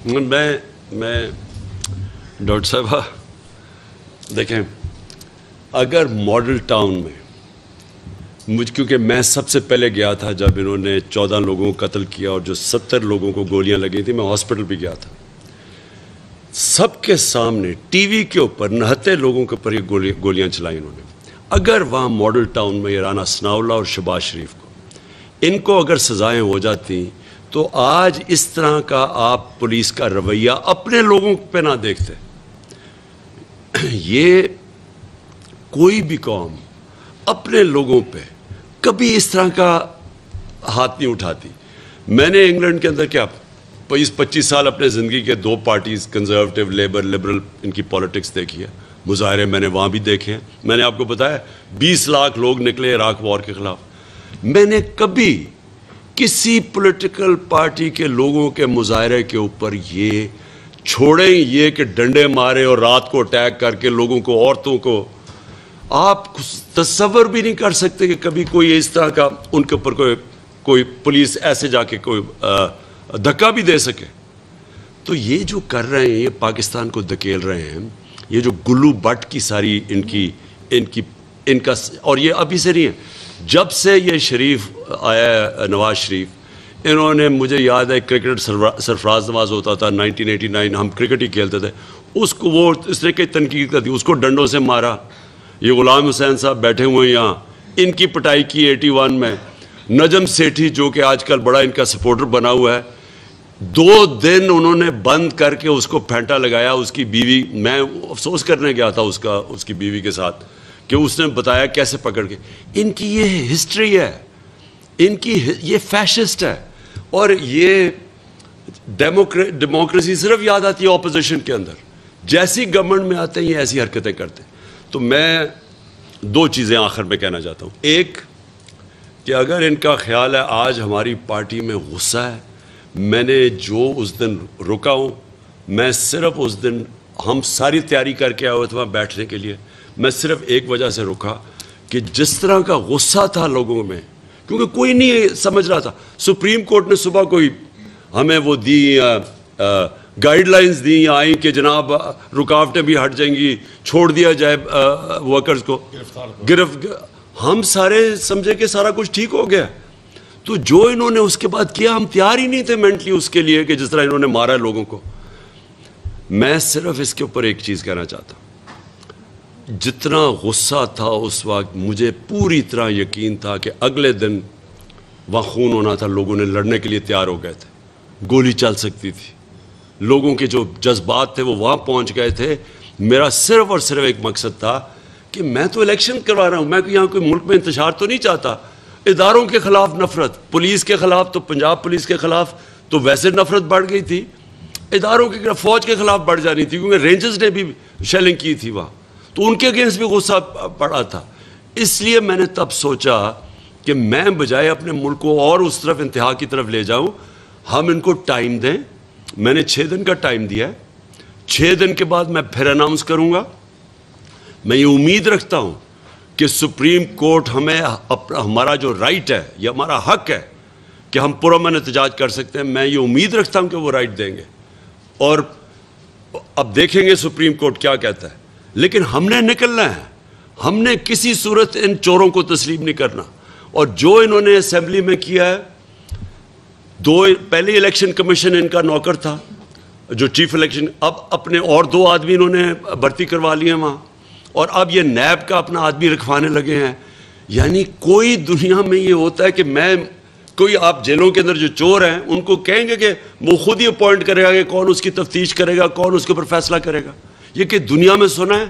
میں ڈاکٹر صاحبہ دیکھیں، اگر ماڈل ٹاؤن میں کیونکہ میں سب سے پہلے گیا تھا جب انہوں نے 14 لوگوں کو قتل کیا اور جو 70 لوگوں کو گولیاں لگی تھیں، میں ہاسپٹل بھی گیا تھا، سب کے سامنے ٹی وی کے اوپر 69 لوگوں کے اوپر یہ گولیاں چلائیں انہوں نے۔ اگر وہاں ماڈل ٹاؤن میں رانا ثناء اللہ اور شہباز شریف کو ان کو اگر سزائیں ہو جاتی تو آج اس طرح کا آپ پولیس کا رویہ اپنے لوگوں پہ نہ دیکھتے۔ یہ کوئی بھی قوم اپنے لوگوں پہ کبھی اس طرح کا ہاتھ نہیں اٹھاتی۔ میں نے انگلینڈ کے اندر کیا 25 سال اپنے زندگی کے 2 پارٹیز کنزرویٹو لیبر لبرل ان کی پالیٹکس دیکھی ہے، مظاہرے میں نے وہاں بھی دیکھے ہیں۔ میں نے آپ کو بتایا 20 لاکھ لوگ نکلے عراق وار کے خلاف۔ میں نے کبھی کسی پولیٹیکل پارٹی کے لوگوں کے مظاہرے کے اوپر یہ چھوڑیں یہ کہ ڈنڈے مارے اور رات کو اٹیک کر کے لوگوں کو، عورتوں کو، آپ تصور بھی نہیں کر سکتے کہ کبھی کوئی اس طرح کا ان کے اوپر کوئی پولیس ایسے جا کے کوئی دھکا بھی دے سکے۔ تو یہ جو کر رہے ہیں، یہ پاکستان کو دھکیل رہے ہیں، یہ جو گلو بٹ کی ساری ان کا، اور یہ ابھی سے نہیں ہے، جب سے یہ شریف آیا ہے نواز شریف، انہوں نے، مجھے یاد ہے کرکٹ سرفراز نواز ہوتا تھا 1989، ہم کرکٹ ہی کھیلتے تھے، اس کو وہ اس نے کئی تنقید کر دی، اس کو ڈنڈوں سے مارا۔ یہ غلام حسین صاحب بیٹھے ہوئے ہیں یہاں، ان کی پٹائی کی 81 میں۔ نجم سیٹھی جو کہ آج کل بڑا ان کا سپورٹر بنا ہوا ہے، 2 دن انہوں نے بند کر کے اس کو پھینٹا لگایا۔ اس کی بیوی، میں افسوس کرنے گیا تھا اس کی بیوی کے ساتھ کہ اس نے بتایا کیسے پکڑ کے۔ ان کی یہ ہسٹری ہے، ان کی یہ فیشسٹ ہے، اور یہ ڈیموکریسی صرف یاد آتی ہے اپوزیشن کے اندر، جیسی گورنمنٹ میں آتے ہیں یہ ایسی حرکتیں کرتے ہیں۔ تو میں 2 چیزیں آخر میں کہنا چاہتا ہوں۔ ایک کہ اگر ان کا خیال ہے آج ہماری پارٹی میں غصہ ہے، میں نے جو اس دن رکا ہوں، میں صرف اس دن ہم ساری تیاری کر کے آئے ہوئے تھے وہاں بیٹھنے کے لیے، میں صرف ایک وجہ سے رکا کہ جس طرح کا غصہ تھا لوگوں میں، کیونکہ کوئی نہیں سمجھ رہا تھا۔ سپریم کورٹ نے صبح کوئی ہمیں وہ دی گائیڈ لائنز دیں آئیں کہ جناب رکاوٹیں بھی ہٹ جائیں گی، چھوڑ دیا جائے ورکرز کو ہم سارے سمجھے کہ سارا کچھ ٹھیک ہو گیا۔ تو جو انہوں نے اس کے بعد کیا، ہم تیار ہی نہیں تھے مینٹلی اس کے لیے کہ جس طرح انہوں نے مارا لوگوں کو۔ میں صرف اس کے اوپر ایک چیز کہنا چاہتا ہوں، جتنا غصہ تھا اس وقت، مجھے پوری طرح یقین تھا کہ اگلے دن وہاں خون ہونا تھا، لوگوں نے لڑنے کے لیے تیار ہو گئے تھے، گولی چل سکتی تھی، لوگوں کے جو جذبات تھے وہ وہاں پہنچ گئے تھے۔ میرا صرف اور صرف ایک مقصد تھا کہ میں تو الیکشن کروا رہا ہوں، میں یہاں کوئی ملک میں انتشار تو نہیں چاہتا۔ اداروں کے خلاف نفرت، پولیس کے خلاف تو پنجاب پولیس کے خلاف تو ویسے نفرت بڑھ گئی تھی، اداروں کے خلاف، فوج کے خلاف بڑھ جانی تھی، کیونکہ رینجرز نے بھی شیلنگ کی تھی وہاں، تو ان کے اگینسٹ بھی غصہ پڑا تھا۔ اس لیے میں نے تب سوچا کہ میں بجائے اپنے ملک کو اور اس طرف انتہا کی طرف لے جاؤں، ہم ان کو ٹائم دیں۔ میں نے 6 دن کا ٹائم دیا ہے، 6 دن کے بعد میں پھر اناؤنس کروں گا۔ میں یہ امید رکھتا ہوں کہ سپریم کورٹ ہمیں ہمارا جو رائٹ ہے، یہ ہمارا حق ہے کہ ہم پرامن احتجاج کر سکتے ہیں، میں یہ امید رکھتا ہوں کہ وہ رائٹ دیں گے، اور اب دیکھیں گے سپریم کورٹ کیا کہتا ہے۔ لیکن ہم نے نکلنا ہے، ہم نے کسی صورت ان چوروں کو تسلیم نہیں کرنا۔ اور جو انہوں نے اسمبلی میں کیا ہے، پہلے الیکشن کمیشن ان کا نوکر تھا جو چیف الیکشن، اب اپنے اور 2 آدمی انہوں نے بھرتی کروا لیے ہیں وہاں، اور اب یہ نیب کا اپنا آدمی رکھوانے لگے ہیں۔ یعنی کوئی دنیا میں یہ ہوتا ہے کہ کوئی آپ جیلوں کے اندر جو چور ہیں ان کو کہیں گے کہ وہ خود ہی اپوائنٹ کرے گا کہ کون اس کی تفتیش کرے گا، کون اس کے اوپر فیصلہ کرے گا۔ یہ کہ دنیا میں سنا ہے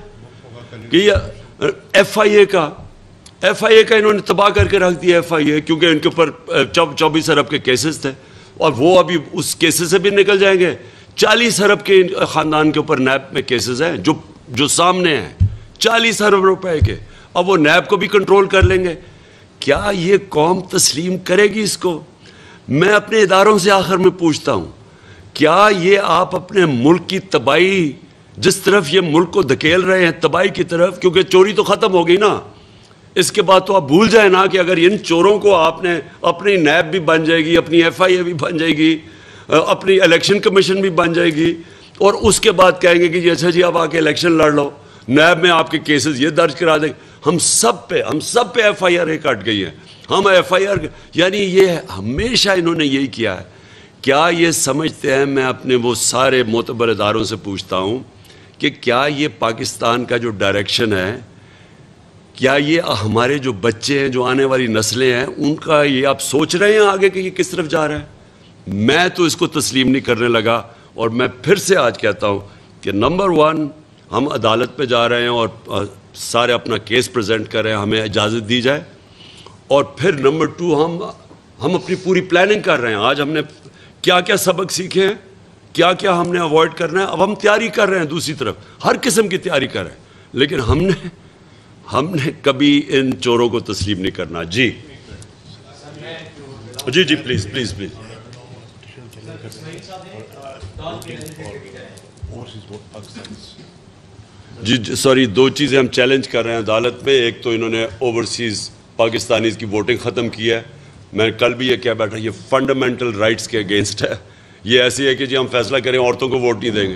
کہ یہ ایف آئی اے کا انہوں نے تباہ کر کے رکھ دیا، ایف آئی اے، کیونکہ ان کے اوپر 24 ارب کے کیسز تھے، اور وہ ابھی اس کیسز سے بھی نکل جائیں گے۔ 40 ارب کے خاندان کے اوپر نیب میں کیسز ہیں جو سامنے ہیں، 40 ارب روپے کے، اب وہ نیب کو بھی کنٹرول کر لیں گے۔ کیا یہ قوم تسلیم کرے گی اس کو؟ میں اپنے اداروں سے آخر میں پوچھتا ہوں، کیا یہ آپ اپنے ملک کی تباہی، جس طرف یہ ملک کو دھکیل رہے ہیں تباہی کی طرف، کیونکہ چوری تو ختم ہو گئی نا، اس کے بعد تو آپ بھول جائیں نا کہ اگر ان چوروں کو آپ نے، اپنی نیب بھی بن جائے گی، اپنی ایف آئی اے بھی بن جائے گی، اپنی الیکشن کمیشن بھی بن جائے گی اور اس کے بعد کہیں گے کہ اچھا جی اب آ کے الیکشن لڑ لو, نیب میں آپ کے کیسز یہ درج کرا دیں. ہم سب پہ ایف آئی آر کٹ گئی ہیں. ہم ایف آئی آر یعنی یہ ہمیشہ انہوں نے یہی کیا ہے. کیا یہ سمجھتے ہیں, میں اپنے وہ سارے معتبر اداروں سے پوچھتا ہوں کہ کیا یہ پاکستان کا جو ڈائریکشن ہے, کیا یہ ہمارے جو بچے ہیں, جو آنے والی نسلیں ہیں, ان کا یہ آپ سوچ رہے ہیں آگے کہ یہ کس طرف جا رہا ہے؟ میں تو اس کو تسلیم نہیں کرنے لگا. اور میں پھر سے آج کہتا ہوں کہ نمبر 1 ہم عدالت پہ جا رہے ہیں اور سارے اپنا کیس پریزنٹ کر رہے ہیں, ہمیں اجازت دی جائے. اور پھر نمبر 2 ہم اپنی پوری پلاننگ کر رہے ہیں. آج ہم نے کیا کیا سبق سیکھے ہیں, کیا کیا ہم نے اوائڈ کرنا ہے. اب ہم تیاری کر رہے ہیں, دوسری طرف ہر قسم کی تیاری کر رہے ہیں, لیکن ہم نے کبھی ان چوروں کو تسلیم نہیں کرنا. جی جی جی پلیز پلیز پلیز. جی سوری, 2 چیزیں ہم چیلنج کر رہے ہیں عدالت میں. ایک تو انہوں نے اوورسیز پاکستانیز کی ووٹنگ ختم کی ہے. میں کل بھی یہ کہہ بیٹھا, یہ فنڈامنٹل رائٹس کے اگینسٹ ہے. یہ ایسی ہے کہ جی ہم فیصلہ کریں عورتوں کو ووٹ نہیں دیں گے,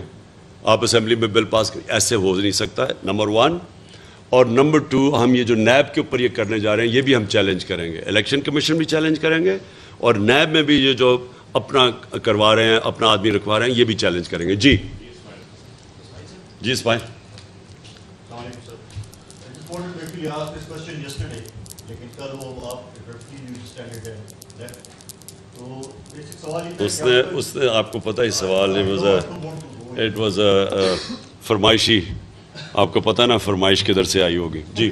آپ اسمبلی میں بل پاس کریں, ایسے ہو نہیں سکتا ہے. نمبر 1. اور نمبر 2, ہم یہ جو نیب کے اوپر یہ کرنے جا رہے ہیں, یہ بھی ہم چیلنج کریں گے. الیکشن کمیشن بھی چیلنج کریں گے, اور نیب میں بھی یہ جو اپنا کروا رہے ہیں, اپنا آدمی رکھوا رہے ہیں, یہ بھی چیلنج کریں گے. جی جی اسماعیل. اس نے آپ کو پتہ ہی سوال اٹ واز فرمائشی, آپ کو پتہ نا فرمائش کدھر سے آئی ہوگی. جی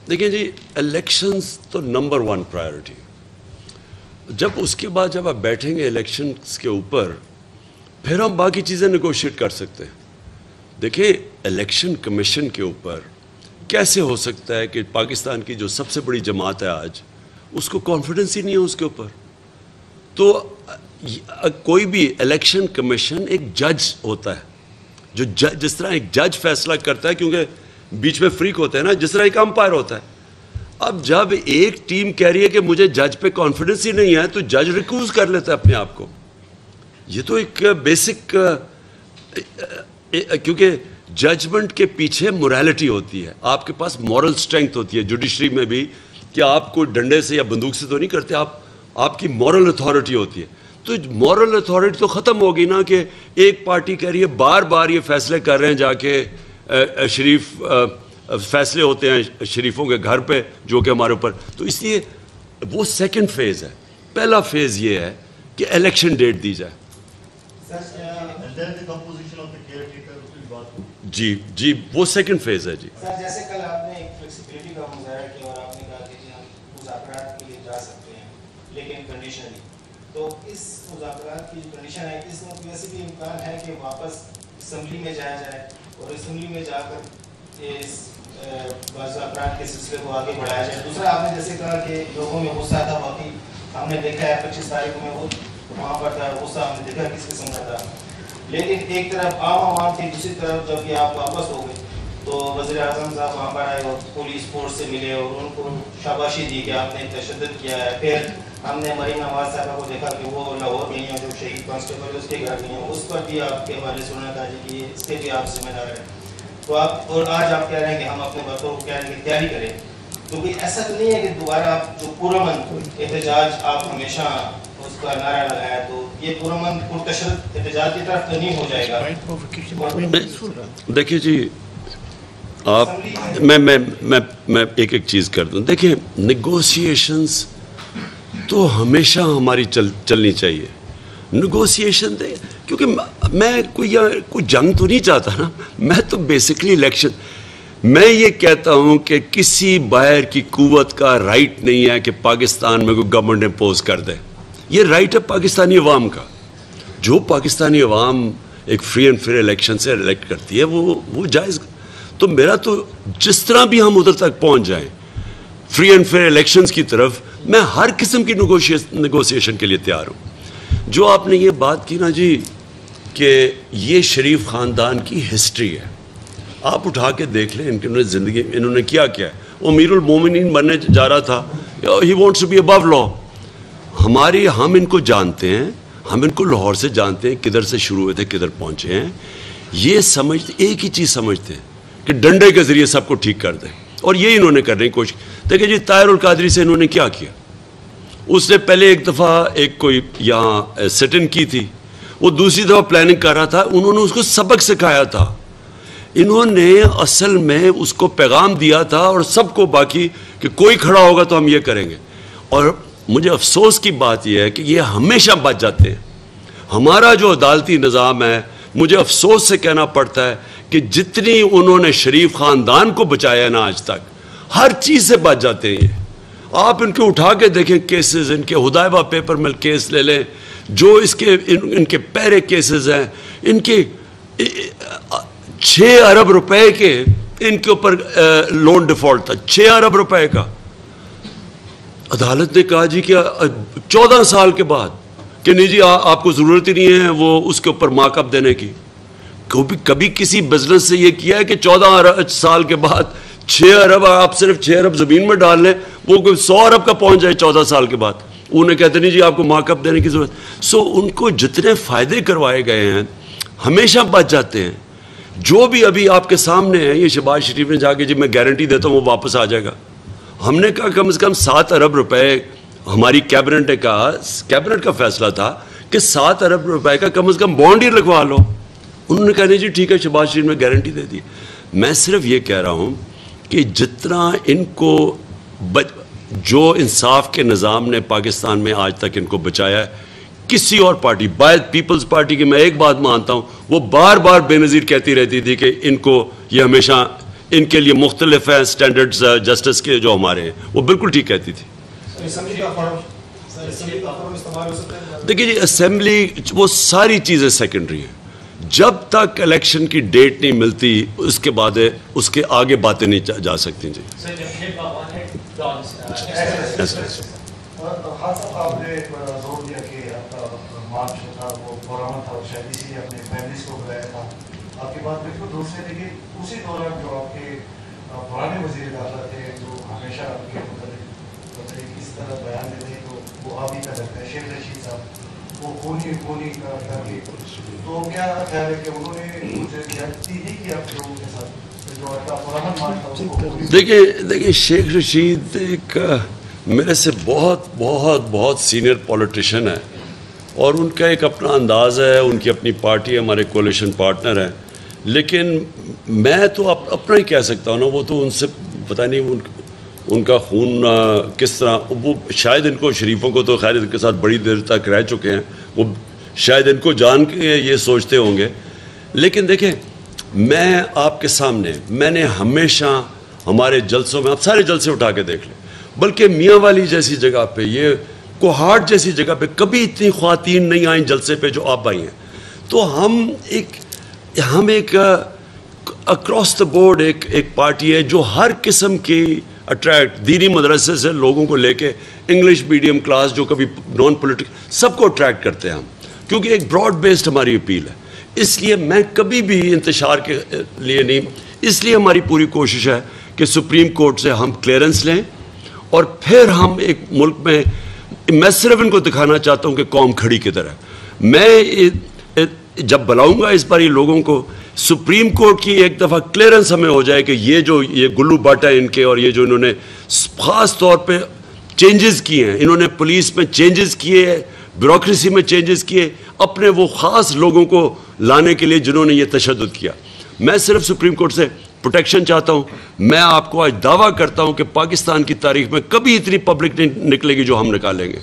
دیکھیں جی, الیکشنز تو نمبر 1 پرائیورٹی. جب اس کے بعد جب آپ بیٹھیں گے الیکشنز کے اوپر, پھر ہم باقی چیزیں نیگوشیٹ کر سکتے ہیں. دیکھیں الیکشن کمیشن کے اوپر کیسے ہو سکتا ہے کہ پاکستان کی جو سب سے بڑی جماعت ہے آج, اس کو کانفیڈنس ہی نہیں ہے اس کے اوپر. تو کوئی بھی الیکشن کمیشن ایک جج ہوتا ہے, جو جس طرح ایک جج فیصلہ کرتا ہے, کیونکہ بیچ میں فریق ہوتا ہے نا, جس طرح ایک امپائر ہوتا ہے. اب جب ایک ٹیم کہہ رہی ہے کہ مجھے جج پہ کانفیڈنس ہی نہیں ہے, تو جج ریکوز کر لیتا ہے اپنے آپ کو. یہ تو ایک بیسک, کیونکہ ججمنٹ کے پیچھے مورالٹی ہوتی ہے, آپ کے پاس مورل سٹرینگتھ ہوتی ہے جوڈیشری میں بھی, کہ آپ کو ڈنڈے سے یا بندوق سے تو نہیں کرتے, آپ کی مورل اتھارٹی ہوتی ہے. تو مورل اتھارٹی تو ختم ہوگی نا, کہ ایک پارٹی کہہ رہی ہے, بار بار یہ فیصلے کر رہے ہیں جا کے شریف فیصلے ہوتے ہیں شریفوں کے گھر پہ, جو کہ ہمارے اوپر. تو اس لیے وہ سیکنڈ فیز ہے. پہلا فیز یہ ہے کہ الیکشن ڈیٹ دی جائے. جی جی وہ سیکنڈ فیز ہے. جی سر جیسے کل آپ نے ایک فلیکسیبلٹی کا مظاہرہ کیا اور آپ نے کہا کہ ہم مذاکرات کے لیے جا سکتے ہیں, لیکن کنڈیشنلی. تو اس مذاکرات کی جو کنڈیشن ہے, اس میں ویسے بھی امکان ہے کہ واپس اسمبلی میں جایا جائے اور اسمبلی میں جا کر اس مذاکرات کے سلسلے کو آگے بڑھایا جائے. دوسرا آپ نے جیسے کہا کہ لوگوں میں غصہ تھا, باقی ہم نے دیکھا ہے 25 تاریخ میں وہ وہاں پر تھا, غصہ ہم نے دیکھا کس قسم کا تھا. لیکن ایک طرف عام عوام تھی, دوسری طرف جب یہ آپ واپس ہو گئے تو وزیر اعظم صاحب وہاں پر آئے اور پولیس فورس سے ملے اور ان کو شاباشی دی کہ آپ نے تشدد کیا ہے. پھر ہم نے مریم نواز صاحبہ کو دیکھا کہ وہ لاہور گئی ہیں, جو شہید کانسٹیبل اس کے گھر گئی ہیں, اس پر بھی آپ کے حوالے سنا تھا جی کہ اس کے بھی آپ ذمہ دار ہیں. تو آپ اور آج آپ کہہ رہے ہیں کہ ہم اپنے بچوں کو کہہ رہے ہیں کہ تیاری کریں. تو کوئی ایسا تو نہیں ہے کہ دوبارہ آپ جو پرامن احتجاج آپ ہمیشہ اس کا نعرہ لگایا, تو یہ پرامن پرتشدد احتجاج کی طرف تو نہیں ہو جائے گا؟ دیکھیے جی, آپ میں ایک چیز کر دوں. دیکھیں نیگوسیشنز تو ہمیشہ ہماری چلنی چاہیے. نیگوسیشن کیونکہ میں کوئی جنگ تو نہیں چاہتا نا, میں تو بیسکلی الیکشن. میں یہ کہتا ہوں کہ کسی باہر کی قوت کا رائٹ نہیں ہے کہ پاکستان میں کوئی گورنمنٹ امپوز کر دے. یہ رائٹ ہے پاکستانی عوام کا. جو پاکستانی عوام ایک فری اینڈ فیئر الیکشن سے الیکٹ کرتی ہے وہ جائز. تو میرا تو جس طرح بھی ہم ادھر تک پہنچ جائیں فری اینڈ فیئر الیکشنز کی طرف, میں ہر قسم کی نیگوسیشن کے لیے تیار ہوں. جو آپ نے یہ بات کی نا جی کہ یہ شریف خاندان کی ہسٹری ہے. آپ اٹھا کے دیکھ لیں انہوں نے زندگی انہوں نے کیا کیا ہے. امیر المومنین بننے جا رہا تھا, ہی وانٹس ٹو بی ابو لا. ہم ان کو جانتے ہیں, ہم ان کو لاہور سے جانتے ہیں, کدھر سے شروع ہوئے تھے کدھر پہنچے ہیں. یہ سمجھتے ایک ہی چیز سمجھتے ہیں کہ ڈنڈے کے ذریعے سب کو ٹھیک کر دیں, اور یہ انہوں نے کرنے کی کوشش. دیکھیں جی طاہر القادری سے انہوں نے کیا کیا. اس نے پہلے ایک دفعہ ایک کوئی یہاں سٹ ان کی تھی, وہ دوسری دفعہ پلاننگ کر رہا تھا, انہوں نے اس کو سبق سکھایا تھا. انہوں نے اصل میں اس کو پیغام دیا تھا اور سب کو باقی کہ کوئی کھڑا ہوگا تو ہم یہ کریں گے. اور مجھے افسوس کی بات یہ ہے کہ یہ ہمیشہ بچ جاتے ہیں. ہمارا جو عدالتی نظام ہے, مجھے افسوس سے کہنا پڑتا ہے کہ جتنی انہوں نے شریف خاندان کو بچایا نا آج تک, ہر چیز سے بچ جاتے ہیں. آپ ان کو اٹھا کے دیکھیں کیسز, ان کے ہدایبہ پیپر مل کیس لے لیں, جو ان کے پیرے کیسز ہیں, ان کے 6 ارب روپے کے ان کے اوپر لون ڈیفالٹ تھا, 6 ارب روپے کا. عدالت نے کہا جی کہ 14 سال کے بعد کہ نہیں جی آپ کو ضرورت ہی نہیں ہے وہ اس کے اوپر مارک اپ دینے کی. کبھی کسی بزنس سے یہ کیا ہے کہ 14 سال کے بعد 6 ارب, آپ صرف 6 ارب زمین میں ڈال لیں, وہ کوئی 100 ارب کا پہنچ جائے 14 سال کے بعد. انہیں کہتے نہیں جی آپ کو مارک اپ دینے کی ضرورت. ان کو جتنے فائدے کروائے گئے ہیں ہمیشہ بچ جاتے ہیں. جو بھی ابھی آپ کے سامنے ہے, یہ شہباز شریف نے جا کے جی میں گارنٹی دیتا ہوں وہ واپس آ جائے گا. ہم نے کہا کم از کم 7 ارب روپے, ہماری کیبنٹ نے کہا, کیبنٹ کا فیصلہ تھا کہ 7 ارب روپے کا کم از کم بانڈ ہی لگوا لو. انہوں نے کہا نہیں جی ٹھیک ہے, شہباز شریف نے گارنٹی دے دی. میں صرف یہ کہہ رہا ہوں کہ جتنا ان کو جو انصاف کے نظام نے پاکستان میں آج تک ان کو بچایا ہے, کسی اور پارٹی, باید پیپلز پارٹی کی میں ایک بات مانتا ہوں, وہ بار بار بے نظیر کہتی رہتی تھی کہ ان کو یہ ہمیشہ ان کے لیے مختلف ہیں سٹینڈرڈز جسٹس کے جو ہمارے ہیں, وہ بالکل ٹھیک کہتی تھی. دیکھیے جی اسمبلی وہ ساری چیزیں سیکنڈری ہیں. جب تک الیکشن کی ڈیٹ نہیں ملتی اس کے بعد اس کے آگے باتیں نہیں جا سکتی. جی آپ کی بات بالکل درست ہے, لیکن اسی دوران جو آپ کے پرانے وزیر داخلہ تھے جو ہمیشہ آپ کے متعلق اس طرح بیان دیتے ہیں تو وہ آپ ہی کا لگتا ہے, شیخ رشید صاحب, وہ خونی کر کے, تو کیا خیال ہے کہ انہوں نے مجھے زیادتی نہیں کی آپ لوگوں کے ساتھ جو آپ کا پرانا مان تھا اس کو؟ دیکھیے شیخ رشید ایک میرے سے بہت بہت بہت سینئر پولیٹیشین ہے, اور ان کا ایک اپنا انداز ہے, ان کی اپنی پارٹی ہے, ہمارے کولیشن پارٹنر ہیں. لیکن میں تو اپنا ہی کہہ سکتا ہوں نا, وہ تو ان سے پتہ نہیں ان کا خون کس طرح, وہ شاید ان کو شریفوں کو تو خیر ان کے ساتھ بڑی دیر تک رہ چکے ہیں, وہ شاید ان کو جان کے یہ سوچتے ہوں گے. لیکن دیکھیں میں آپ کے سامنے, میں نے ہمیشہ ہمارے جلسوں میں, آپ سارے جلسے اٹھا کے دیکھ لیں, بلکہ میاں والی جیسی جگہ پہ, یہ کوہاٹ جیسی جگہ پہ کبھی اتنی خواتین نہیں آئیں جلسے پہ جو آپ آئی ہیں. تو ہم ایک اکراس دا بورڈ ایک پارٹی ہے جو ہر قسم کی اٹریکٹ, دینی مدرسے سے لوگوں کو لے کے انگلش میڈیم کلاس جو کبھی نان پولیٹیکل, سب کو اٹریکٹ کرتے ہیں ہم, کیونکہ ایک براڈ بیسڈ ہماری اپیل ہے. اس لیے میں کبھی بھی انتشار کے لیے نہیں, اس لیے ہماری پوری کوشش ہے کہ سپریم کورٹ سے ہم کلیئرنس لیں, اور پھر ہم ایک ملک میں صرف ان کو دکھانا چاہتا ہوں کہ قوم کھڑی کدھر ہے. میں جب بلاؤں گا اس بار یہ لوگوں کو, سپریم کورٹ کی ایک دفعہ کلیئرنس ہمیں ہو جائے کہ یہ گلو باٹا ان کے, اور یہ جو انہوں نے خاص طور پہ چینجز کیے ہیں, انہوں نے پولیس میں چینجز کیے, بیوروکریسی میں چینجز کیے, اپنے وہ خاص لوگوں کو لانے کے لیے جنہوں نے یہ تشدد کیا. میں صرف سپریم کورٹ سے پروٹیکشن چاہتا ہوں. میں آپ کو آج دعویٰ کرتا ہوں کہ پاکستان کی تاریخ میں کبھی اتنی پبلک نہیں نکلے گی جو ہم نکالیں گے.